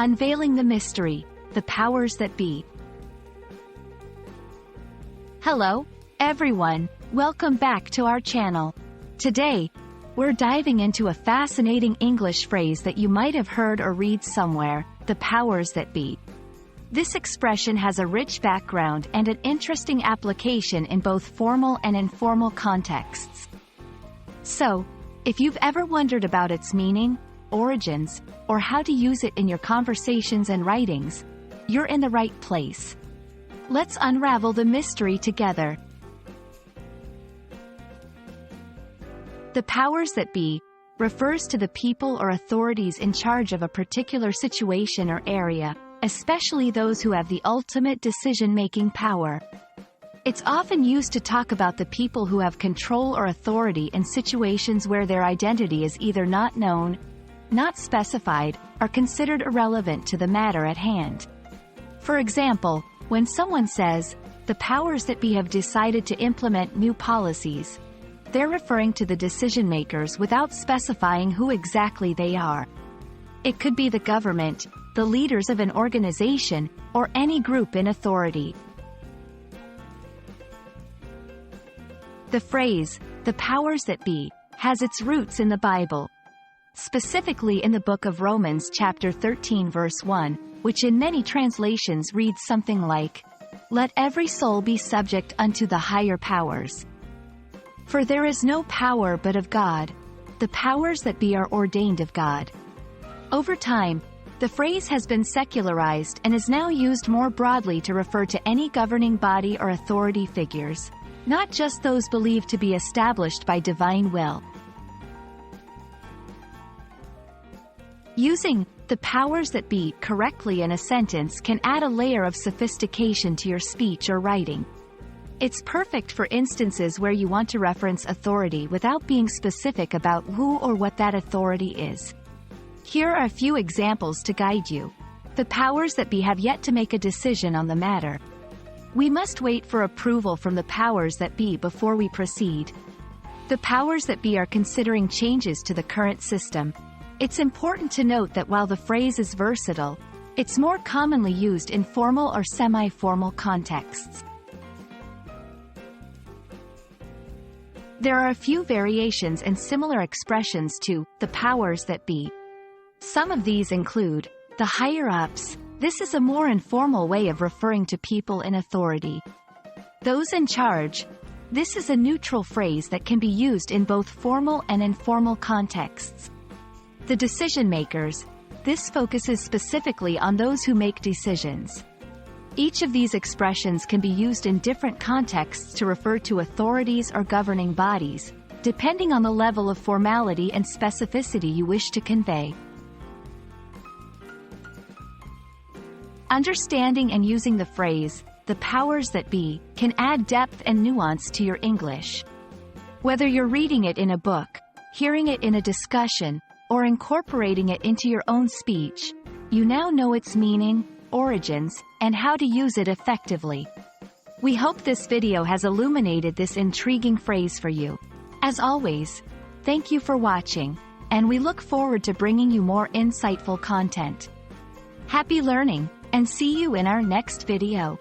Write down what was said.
Unveiling the Mystery, the Powers That Be. Hello, everyone, welcome back to our channel. Today, we're diving into a fascinating English phrase that you might have heard or read somewhere, the powers that be. This expression has a rich background and an interesting application in both formal and informal contexts. So, if you've ever wondered about its meaning, origins, or how to use it in your conversations and writings, you're in the right place. Let's unravel the mystery together. The powers that be refers to the people or authorities in charge of a particular situation or area, especially those who have the ultimate decision-making power. It's often used to talk about the people who have control or authority in situations where their identity is either not known, not specified, or considered irrelevant to the matter at hand. For example, when someone says, "The powers that be have decided to implement new policies," they're referring to the decision-makers without specifying who exactly they are. It could be the government, the leaders of an organization, or any group in authority. The phrase, "the powers that be," has its roots in the Bible. Specifically in the book of Romans chapter 13 verse 1, which in many translations reads something like, "Let every soul be subject unto the higher powers. For there is no power but of God. The powers that be are ordained of God." Over time, the phrase has been secularized and is now used more broadly to refer to any governing body or authority figures, not just those believed to be established by divine will. Using "the powers that be" correctly in a sentence can add a layer of sophistication to your speech or writing. It's perfect for instances where you want to reference authority without being specific about who or what that authority is. Here are a few examples to guide you. The powers that be have yet to make a decision on the matter. We must wait for approval from the powers that be before we proceed. The powers that be are considering changes to the current system. It's important to note that while the phrase is versatile, it's more commonly used in formal or semi-formal contexts. There are a few variations and similar expressions to "the powers that be." Some of these include the higher-ups. This is a more informal way of referring to people in authority. Those in charge. This is a neutral phrase that can be used in both formal and informal contexts. The decision-makers. This focuses specifically on those who make decisions. Each of these expressions can be used in different contexts to refer to authorities or governing bodies, depending on the level of formality and specificity you wish to convey. Understanding and using the phrase, "the powers that be," can add depth and nuance to your English. Whether you're reading it in a book, hearing it in a discussion, or incorporating it into your own speech, you now know its meaning, origins, and how to use it effectively. We hope this video has illuminated this intriguing phrase for you. As always, thank you for watching, and we look forward to bringing you more insightful content. Happy learning, and see you in our next video.